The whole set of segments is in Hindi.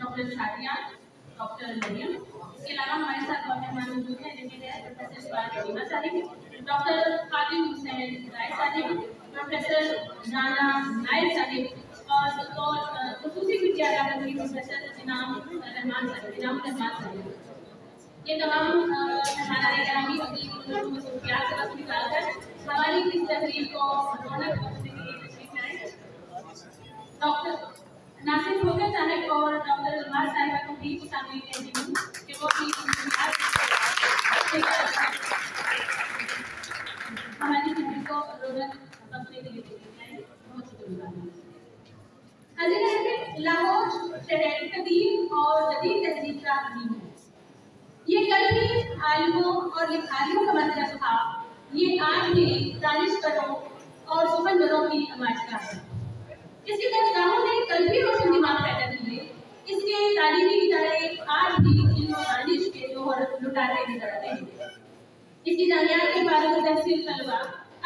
Doctor Shadiya, doctor Maryam. इसके अलावा हमारे साथ और मेहमान मौजूद हैं जिनमें है प्रोफेसर शिवानी साहिब, डॉक्टर खादिम हुसैन राय साहिब, प्रोफेसर राना नायक साहिब और खसूसी विद्यालय प्रोफेसर इनाम रहमान साहिब। ये तमाम हमारे ग्रामीण अपनी मसरूफियात से वक्त निकालकर हमारी इस तकरीर को रौनक बख्शने के लिए तशरीफ लाए। डॉक्टर नासिर खोखर साहब और डॉक्टर अलमार साहिबा को भी शामिल कहती हूँ कि वो भी हमारी तकरीर को रौनक बख्शने के लिए तशरीफ लाए। बहुत शुक्रिया। लाहौर शहर कदीम और जदीद तहजीब का अमीन है। ये कल भी आलिमों और लिखारियों का मरकज था, ये आज भी दानिशवरों और सुफनवरों की आमाजगाह है। इसके दरगाहों ने कल भी रोशन दिमाग पैदा किए। इसके तालीमी इदारे आज भी इल्म और दानिश के जोहर लुटाते नजर आते हैं। इसकी जामियात के बारे तहसील तलबा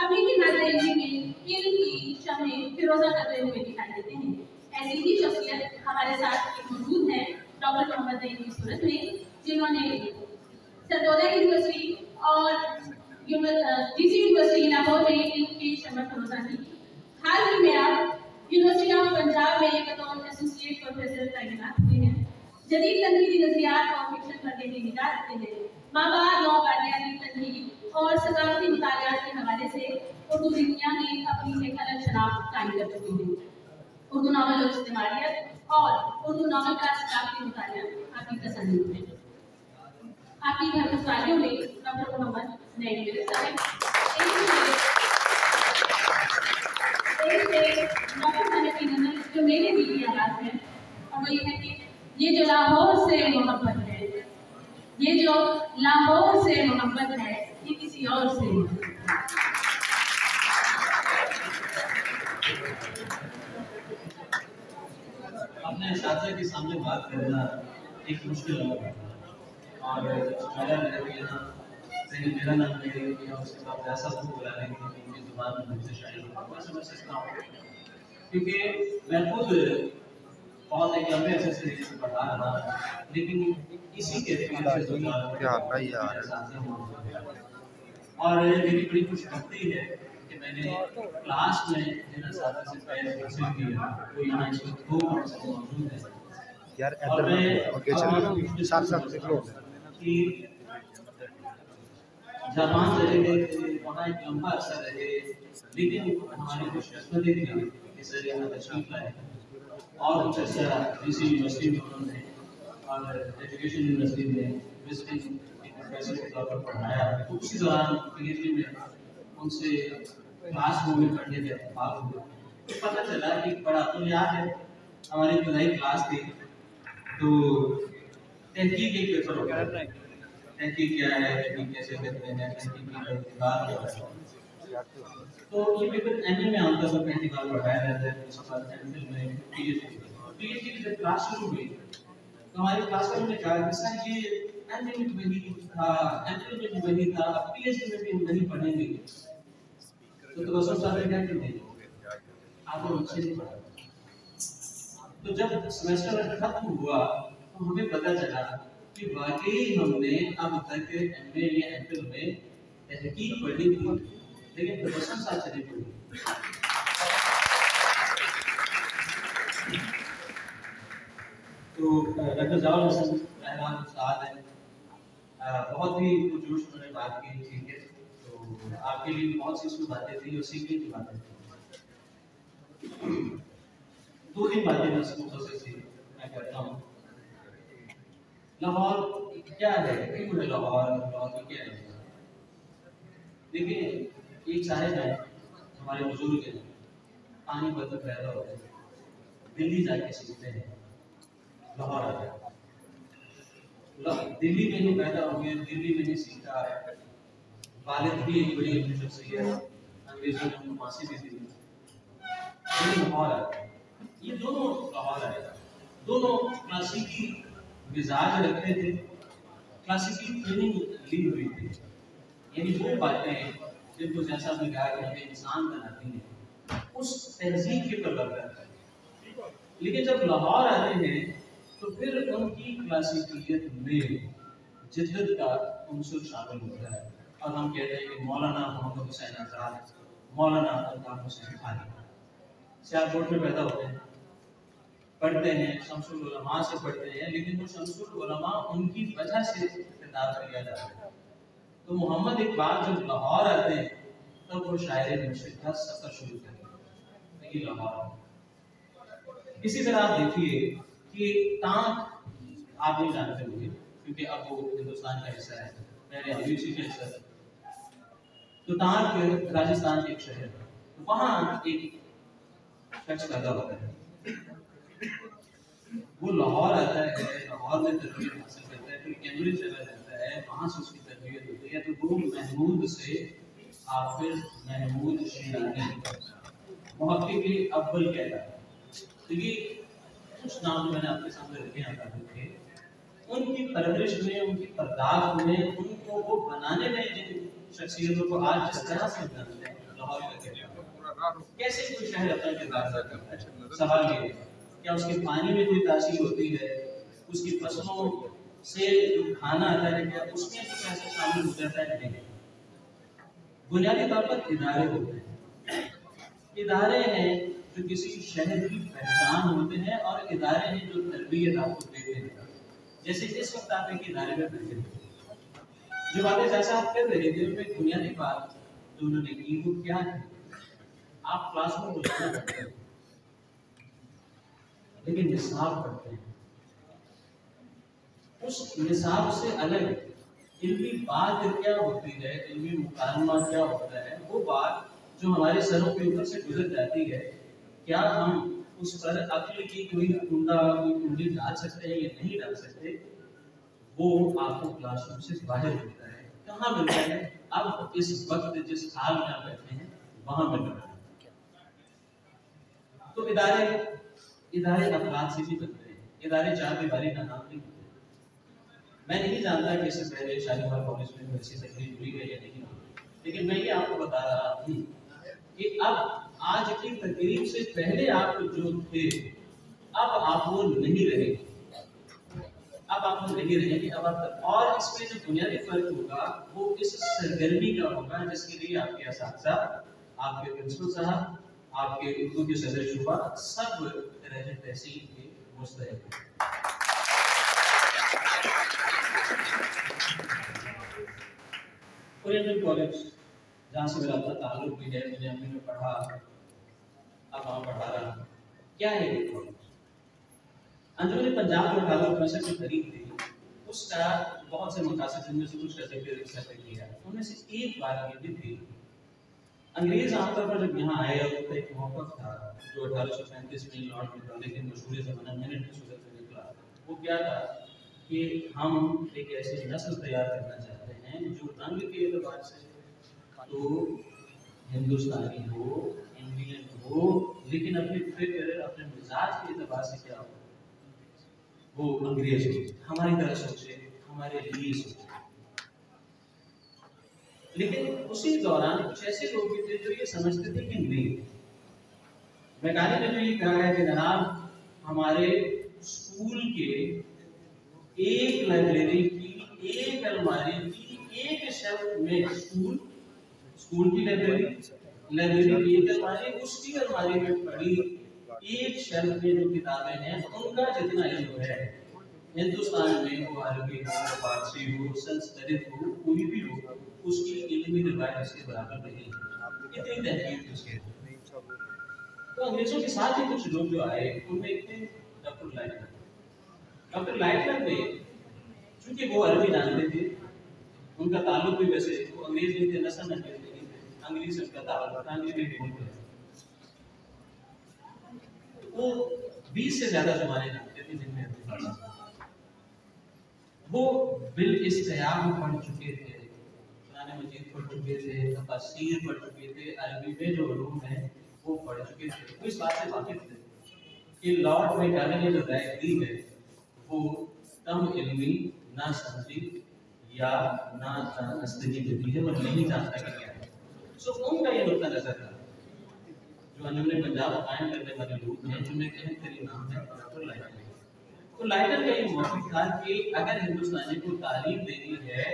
अभी भी नाज़रीन में इल्म की शम्में फिरोजा करते हुए दिखाई देते हैं। ऐसी ही शख्सियत हमारे साथ मौजूद है डॉक्टर मोहम्मद नईम की सूरत में, जिन्होंने सरदौदा यूनिवर्सिटी और डीसी यूनिवर्सिटी लाहौर में इनकी शमत फिरोजा की। हाल ही में आप यूनिवर्सिटी ऑफ पंजाब में बतौर एसोसिएट प्रोफेसर तैनात हुए हैं। जदीद तनकीदी नजरियात और फिक्शन पढ़ने में निगाह रखते हैं। माबाद नौबादियाती तनकीद और सकाफती मुतालियात के हवाले से उर्दू दुनिया में अपनी एक अलग शनाख्त कायम कर चुकी है। उर्दू नावल और इस्तेमालियत और उर्दू नावल का सकाफती मुतालिया आपकी पसंद है। आपकी घर मुस्तालियों में डॉक्टर मोहम्मद नईम साहब, डॉक्टर साहब की नजर जो मेरे दिल की आवाज़ है और वो ये है कि ये जो लाहौर से मोहब्बत है, ये जो लाहौर से मोहब्बत है, ये किसी और से नहीं। अपने साथी के सामने बात करना एक मुश्किल होगा और मेरा मेरा नाम ले या उसके बाद ऐसा कुछ बुला लेंगे कि उनकी जुबान में मुझसे शायद मैं समझ सकता हूँ, क्योंकि मैं खुद बहुत एक लंबे अर्से से पढ़ा रहा, लेकिन इसी के और मेरी बड़ी खुशबख्ती है कि मैंने क्लास में जिन असातिज़ से पहले हासिल किया वो यहाँ इस वक्त दो मौजूद है। यार और मैं कि जापान चले गए थे, वहाँ एक लंबा अरसा रहे, लेकिन हमारी खुशकिस्मती थी कि सर यहाँ तशरीफ लाए और कुछ अर्सा डीसी यूनिवर्सिटी में उन्होंने और एजुकेशन यूनिवर्सिटी में विजिटिंग प्रोफेसर के तौर पर पढ़ाया। तो उसी दौरान पीएचडी में उनसे क्लास में पढ़ने के इत्तेफाक हुए तो पता चला कि बड़ा तो याद है हमारी इब्तदाई क्लास थी तो तहकीक एक पेपर हो गया। तहकीक क्या है, तहकीक कैसे करते हैं, तहकीक का इतिबार क्या है। तो ये पेपर एमए में आमतौर पर पहली बार पढ़ाया जाता है, उसके बाद एमफिल में पीएचडी की जब क्लास शुरू हुई तो हमारी क्लास में उन्होंने कहा कि सर ये एमए में भी वही था, एमफिल में भी वही था, पीएचडी में भी हम वही पढ़ेंगे। तो तबस्सुम साहब ने क्या किया, आप लोग अच्छे नहीं पढ़ा। तो जब सेमेस्टर खत्म हुआ तो हमें पता चला कि वाकई हमने अब तक एमए या एमफिल में तहकीक पढ़ी थी, लेकिन तबस्सुम साहब से नहीं पढ़ी। तो डॉक्टर जावल हसन रहमान उस्ताद हैं, बहुत ही पुरजोश उन्होंने बात की, ठीक है। तो आपके लिए बहुत सी उसमें बातें थी और सीखने की बातें थी। दो तीन बातें मैं करता हूँ। लाहौर क्या है, क्यों है लाहौर, लाहौर की क्या है? देखिए एक साहिब है हमारे बुजुर्ग हैं, पानी बदल पैदा होते हैं, दिल्ली जाके सीखते हैं, लाहौर आ गया, दिल्ली में ही पैदा हो गए, दिल्ली में ही सीखा। वालिद भी एक बड़ी शख्सियत, अंग्रेजों ने उनको फांसी भी दी, ये लाहौर आया, ये दोनों लाहौर आया, दोनों क्लासिकी मिजाज रखते थे, क्लासिकी ट्रेनिंग ली हुई थी। यानी वो बातें जिनको जैसा आपने कहा कि हमें इंसान बनाती हैं, उस तहजीब के प्रवर्तक है। लेकिन जब लाहौर आते हैं तो फिर उनकी क्लासिकियत में जिद्दत का उनसुर शामिल होता है, और हम कहते हैं कि मौलाना मोहम्मद हुसैन आजाद, मौलाना अल्ताफ हुसैन खानी सियालकोट में पैदा होते हैं, पढ़ते हैं, शमसुल उलमा से पढ़ते हैं, लेकिन वो शमसुल उलमा उनकी वजह से खिताब किया जाता है। तो मोहम्मद इकबाल जब लाहौर आते हैं तब वो शायर मुर्शिद का सफर शुरू करते हैं लाहौर। इसी तरह आप देखिए कि टांक आप नहीं जानते होंगे क्योंकि अब वो हिंदुस्तान का हिस्सा है, पहले अभी का हिस्सा है। तो टांक राजस्थान के एक शहर है, वहाँ एक शख्स पैदा होता है, वो लाहौर आता है, लाहौर में तरबियत हासिल करता है, फिर कैम्ब्रिज चला जाता है, वहाँ से उसकी तरबियत होती है। तो वो महमूद से हाफिज महमूद शिरानी मुहक्किक अव्वल कहता है। तो ये कुछ नाम मैंने आपके सामने रखे हैं, उनकी परवरिश में, उनकी पर्दाश्त में, उनको वो बनाने में, जिन शख्सियतों को आज जिस तरह से बनाते हैं, लाहौर का कैसे कोई शहर अपना किरदार अदा करता है। सवाल ये है, क्या उसके पानी में कोई तासीर होती है, उसकी फसलों से जो खाना आता है, क्या उसमें कुछ ऐसा शामिल हो जाता है? नहीं। बुनियादी तौर पर इदारे होते हैं, इदारे हैं जो किसी शहर की पहचान होते हैं, और इदारे हैं जो तरबियत आपको देते हैं। जैसे इस वक्त आप एक इदारे में बैठे थे, जो बातें जैसा आप कर रहे थे, उनमें बुनियादी बात जो उन्होंने की वो क्या है? आप क्लास में बुलाना पढ़ते हैं, लेकिन निसाब पढ़ते हैं, उस निसाब से अलग इल्मी बात क्या होती है, इल्मी मुकालमा क्या होता है, वो बात जो हमारे सरों के ऊपर से गुजर जाती है, क्या हम उस पर अक्ल की कोई कुंडली डाल सकते हैं या नहीं डाल सकते? वो आपको क्लासरूम से बाहर मिलता है। कहाँ मिलता है? अब इस वक्त जिस हाल में आप बैठे हैं वहां मिल रहा है। तो इदारे अफराद से भी बनते हैं, इदारे चार दीवारी का नाम नहीं होते। मैं नहीं जानता कि इससे पहले शालीमार कॉलेज में कोई ऐसी तकलीफ हुई है या नहीं, लेकिन मैं ये आपको बता रहा हूँ कि अब आज की तकरीब से पहले आप जो थे, अब आप वो नहीं रहेंगे, अब आप वो नहीं रहेंगे। अब आप, और इसमें जो बुनियादी फर्क होगा वो इस सरगर्मी का होगा जिसके लिए आपके असातिज़ा, आपके प्रिंसिपल साहब, आपके उर्दू के सदर शुबा सब तरह तहसील के मुस्तहिक हैं। ओरिएंटल कॉलेज जहाँ से मेरा अपना ताल्लुक भी है, मैंने अभी में पढ़ा, अब वहाँ पढ़ा रहा। क्या है ये कॉलेज? अंजुमन पंजाब जो 1865 में खरीद थी, उसका बहुत से मकासद जिनमें से कुछ का किया। उनमें से एक बात ये भी थी, अंग्रेज आमतौर पर जब यहाँ आए और उनका एक मौक़िफ़ था जो 1835 में लॉर्ड मेकॉले के मशहूर ज़माना मिनट की सूरत में निकला। वो क्या था कि हम एक ऐसी नस्ल तैयार करना चाहते हैं जो रंग के एतबार से तो हिंदुस्तानी हो, इंडियन हो, लेकिन अपने फिक्र, अपने मिजाज के एतबार से क्या हो, वो अंग्रेज हो, हमारी तरह सोचे, हमारे लिए सोचे। लेकिन उसी दौरान कुछ ऐसे लोग भी थे जो ये समझते थे कि नहीं, मैकाले ने जो ये कहा है कि जनाब हमारे स्कूल के एक लाइब्रेरी की एक अलमारी की एक शेल्फ में स्कूल की लाइब्रेरी की एक अलमारी, उसकी अलमारी में पड़ी एक शेल्फ में जो किताबें हैं उनका जितना इल्म है हिंदुस्तान में, वो अरबी हो, फारसी हो, संस्कृत हो, कोई भी हो, उसकी इल्मी रिवायत इसके बराबर नहीं है। इतनी तहकीक उसके। तो अंग्रेजों के साथ ही कुछ लोग जो आए उनमें एक थे डॉक्टर लाइटनर। डॉक्टर लाइटनर ने, चूंकि वो अरबी जानते थे, उनका ताल्लुक भी वैसे वो अंग्रेज नहीं थे, नस्ल अंग्रेज नहीं थे, अंग्रेज से उनका ताल्लुक था, अंग्रेजी भी बोलते थे। वो 20 से ज्यादा ज़बानें जानते थे, जिनमें वो बिल इस्तियाब पढ़ चुके थे, कुरान मजीद पढ़ चुके थे, तफसीर पढ़ चुके थे, अरबी में जो उलूम है वो पढ़ चुके थे, वो इस बात से वाकिफ थे कि लॉर्ड मेकाले ने जो राय दी है वो कम इल्मी, ना समझी या ना जानस्तगी में दी है, वो नहीं जानता कि क्या है। सो उनका ये नुक्ता नजर था। जो अंजुमन पंजाब कायम करने वाले लोग हैं, जिनमें अहम तरीन नाम है डॉक्टर लाइटन। तो लाइटन का ये मौक़िफ़ था कि अगर हिंदुस्तानी को तालीम देनी है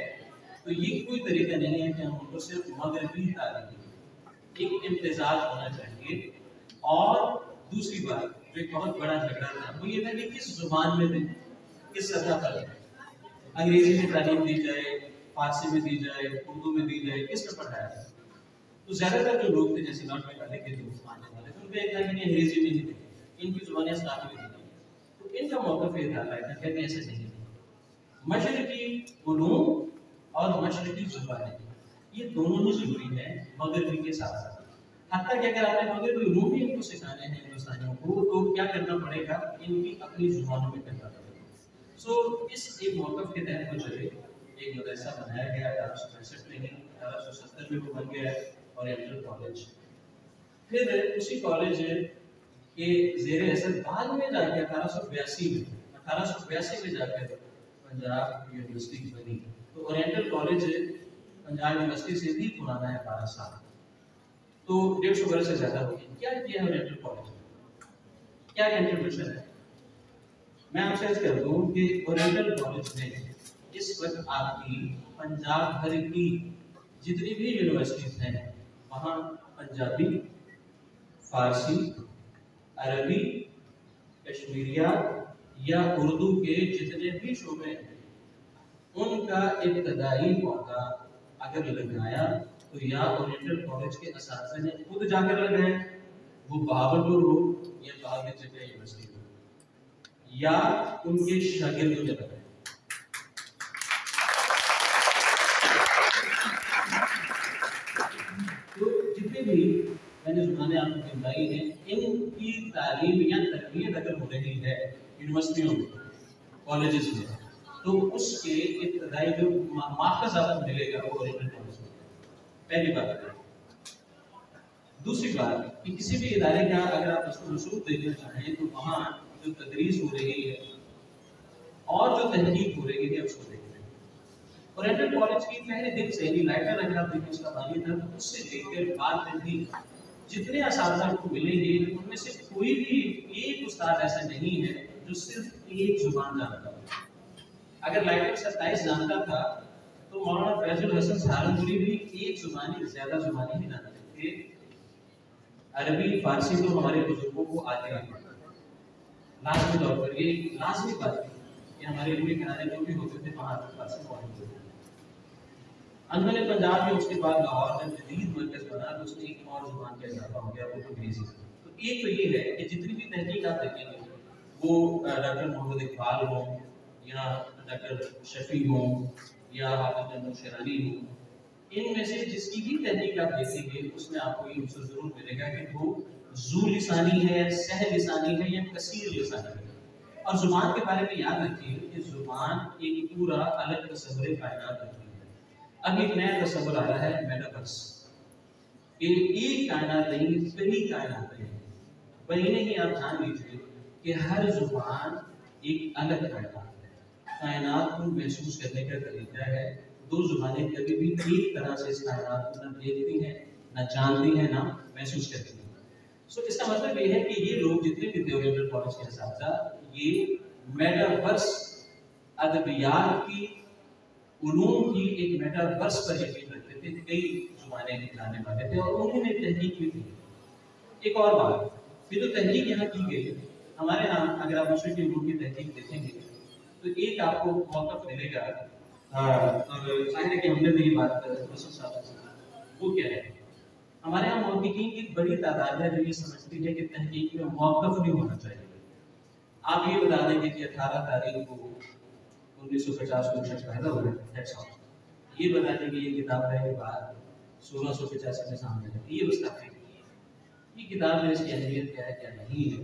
तो ये कोई तरीका नहीं है कि हम उनको सिर्फ मगरबी तालीम, एक इम्तिजाज होना चाहिए। और दूसरी बात जो एक बहुत बड़ा झगड़ा था वो ये था कि किस जुबान में दें, किस सतह पर, अंग्रेजी में तालीम दी जाए, फारसी में दी जाए, उर्दू में दी जाए, किस पर पढ़ाया जाए। तो ज्यादातर जो लोग थे, जैसे लॉर्ड मेकाले के जो मानने वाले थे, उनको एक था कि अंग्रेजी में ही दें, इनकी जुबानें इस्लामी में दी। तो इनका मौक़िफ़ ये था, लाइटन कहते हैं ऐसे नहीं, मशरिकी उलूम और मशरिकी जुबानें ये दोनों ही जरूरी है मगरबी के साथ साथ। हत्ता कि अगर आपने मगरबी उलूम भी इनको सिखाने हैं हिंदुस्तानियों को, तो क्या करना पड़ेगा, इनकी अपनी जुबानों में करना पड़ेगा। सो इस एक मौक़िफ़ के तहत वो चले, एक मदरसा बनाया गया 1865 में, 1870 में वो बन गया ओरिएंटल कॉलेज। फिर उसी कॉलेज के ज़ेरे असर बाद में जाकर 1882 में जाकर पंजाब यूनिवर्सिटी बनी। तो ओरिएंटल कॉलेज पंजाब यूनिवर्सिटी से भी पुराना है 12 साल, तो 150 वर्ष से ज्यादा हो गया। क्या किया ओरिएंटल कॉलेज में, क्या कंट्रीब्यूशन है? मैं आपसे अर्ज कर दूं कि ओरिएंटल कॉलेज में इस वक्त आपकी पंजाब भर की जितनी भी यूनिवर्सिटीज हैं वहाँ पंजाबी, फारसी, अरबी, कश्मीरिया या उर्दू के जितने भी शोबे हैं उनका इब्तदाई मौका अगर लगाया तो या ओरिएंटल कॉलेज के असातिज़ा ने खुद जाकर लगाए, वो बहावलपुर हो या बाहर की जगह यूनिवर्सिटी हो, या उनके शागिर्दों ने लगाए। तो जितने भी मैंने जुबानें आपको गिनवाई हैं, इनकी तालीम या तरबियत अगर हो रही है यूनिवर्सिटियों में, कॉलेजेस में, तो उसके इब्तदाई जो माखज़ आपको मिलेगा वो ओरिएंटल कॉलेज में, पहली बात है। दूसरी बात कि किसी भी इदारे का अगर आप उसको रसूख देखना चाहें तो वहाँ जो तदरीस हो रही है और जो तहकीक हो रही है उसको देखें। ओरिएंटल कॉलेज की पहले दिन से ही लाइटर अगर आप देखें उसका बानी था, तो उससे लेकर बाद में भी जितने असातिज़ा को मिलेंगे उनमें से कोई भी एक उस्ताद ऐसा नहीं है जो सिर्फ एक जुबान जानता हो। अगर लाइटर 27 जानता था तो मौलाना फैजुल हसन सहारनपुरी भी एक जुबानी ज्यादा जुबानी ही जानते थे। अरबी फारसी तो हमारे बुजुर्गों को आते हैं, लाजमी तौर पर ये लाजमी बात है कि हमारे इल्मी किनारे जो भी होते थे वहाँ फारसी मौजूद होते थे। अंजुमन पंजाब में उसके बाद लाहौर में जदीद मरकज बना तो उसमें एक और जुबान का इजाफा हो गया, वो अंग्रेजी। तो एक तो ये है कि जितनी भी तहकीक आप देखेंगे वो डॉक्टर मोहम्मद इकबाल हो या डॉक्टर शफी हो या हाफिज महमूद शेरानी हो, इनमें से जिसकी भी तहकीक आप देखेंगे उसमें आपको ये उनसे जरूर मिलेगा कि वो ज़ू लिसानी है, सह लिसानी है या कसीर लिसानी है। और जुबान के बारे में याद रखिए कि जुबान एक पूरा अलग तस्वुर कायनात रखती है। अब एक नया तस्वुर आ रहा है मेटावर्स, एक कायनात नहीं, कई कायनात है। वही नहीं, आप जान लीजिए कि हर जुबान एक अलग कायनात है। कायनात को महसूस करने का तरीका है। दो जुबानें कभी भी एक तरह से इस कायनात को न देखती हैं, न जानती हैं, न महसूस करती हैं। सो इसका मतलब ये है कि ये लोग जितने भी थे ओरिएंटल कॉलेज के असातिज़ा, ये मेटावर्स अदबियात की उलूम की एक मेटावर्स पर यकीन रखते थे। कई जुबानें जानने वाले थे और उन्होंने तहकीक की थी। एक और बात, फिर जो तहकीक यहाँ की गई हमारे यहाँ, अगर आप मशरिकी उलूम की तहकीक देखेंगे तो एक आपको मौक़िफ़ मिलेगा, और जाहिर है कि हमने भी ये बात वो क्या है, हमारे यहाँ मौक़िफ़ीन की बड़ी तादाद है जो ये समझती है कि तहकीक में मौक़िफ़ नहीं होना चाहिए। आप ये बता देंगे कि 18 तारीख को 1950 को शख्स पैदा हुआ है, ये बता देंगे ये किताब है बाद 1685 में सामने आई, ये बस काफ़ी ये किताब में इसकी अहमियत क्या है क्या नहीं है,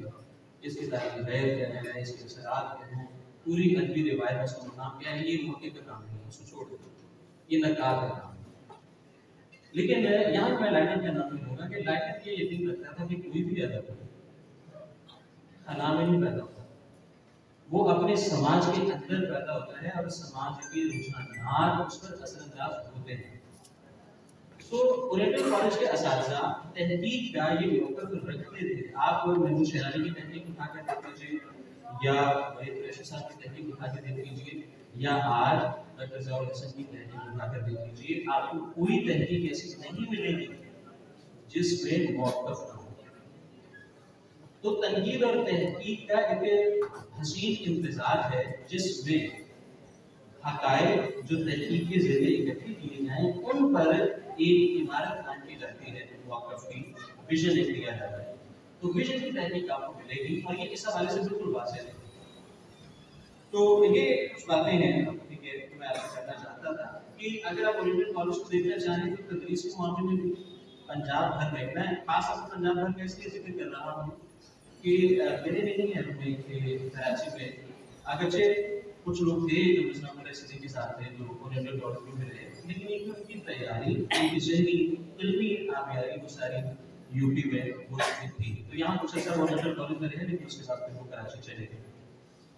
इस किताब की गैर क्या है, इसके असरात क्या हैं, पूरी अदबी रिवायत में उसका नाम क्या है, ये मौके का काम नहीं है, उसको छोड़ दो, ये नकाब का काम है। लेकिन यहाँ मैं लाइटन का नाम लूंगा कि लाइटन ये यकीन रखता था कि कोई भी अदब खला में नहीं पैदा होता, वो अपने समाज के अंदर पैदा होता है और समाज के रुझानात उस पर असरअंदाज होते हैं। तो ओरिएंटल कॉलेज के असातिज़ा तहकीक का ये मौक़िफ़ रखते थे। आप महमूद शहरानी की तहकीक उठा कर देख लीजिए, या वहीद कुरैशी साहब की तहकीक उठा कर देख लीजिए, या आज डॉक्टर ज़ियाउल हसन की तहकीक उठा कर देख लीजिए, आपको कोई तहकीक ऐसी नहीं मिलेगी जिसमें मौक़िफ़ ना हो। तो तनकीद और तहकीक का एक हसीन इम्तिज़ाज है जिसमें हक़ाइक़ जो तहकीक के ज़रिए इकट्ठी किए जाएँ उन पर एक इमारत कायम की जाती है, मौक़िफ़ की विजन एक दिया जाता है। तो विजन की तहकीक आपको मिलेगी और ये इस हवाले से बिल्कुल वाज़ेह है। तो ये कुछ बातें हैं, ठीक है, मैं आपसे करना चाहता था कि अगर आप ओरिएंटल कॉलेज को देखना चाहें तो तदरीस के मामले में भी पंजाब भर में, मैं खास तौर पर पंजाब भर में इसलिए जिक्र कर रहा हूँ कि मेरे नहीं है में कराची में अगरचे कुछ लोग थे जो मुस्लिम के साथ थे जो ओरिएंटल कॉलेज में रहे, लेकिन एक उनकी तैयारी उनकी ज़हनी इल्मी आबियारी वो सारी यूपी में वो थी। तो यहाँ कुछ ऐसा ओरिएंटल कॉलेज में रहे, लेकिन उसके साथ वो कराची चले गए।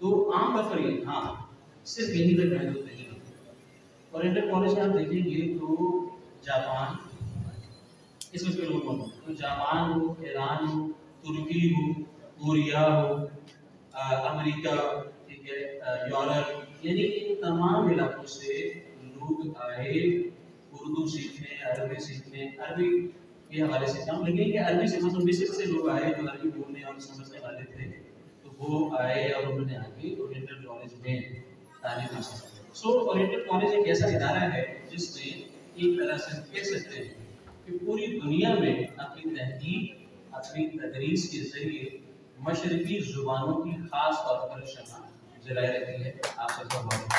तो आम तौर पर ये हाँ सिर्फ यही तक महदूद नहीं है। ओरिएंटल कॉलेज में आप देखेंगे तो जापान, इसमें के लोग कौन, तो जापान हो, ईरान हो, तुर्की हो, कोरिया हो, अमेरिका, ठीक है, यूरोप, यानी इन तमाम इलाकों से लोग आए उर्दू सीखने, अरबी सीखने। अरबी के हवाले से काम लेकिन कि अरबी से मतलब मिस्र से लोग आए जो अरबी बोलने और समझने वाले थे, तो वो आए और उन्होंने आके ओरिएंटल कॉलेज में तालीम हासिल की। सो ओरिएंटल कॉलेज एक ऐसा इदारा है जिसने एक तरह से कह सकते हैं कि पूरी दुनिया में अपनी तहकीक, अपनी तदरीस के जरिए मशरकी ज़ुबानों की खास तौर पर शनाख्त जलाई रखी है। आप सबका बहुत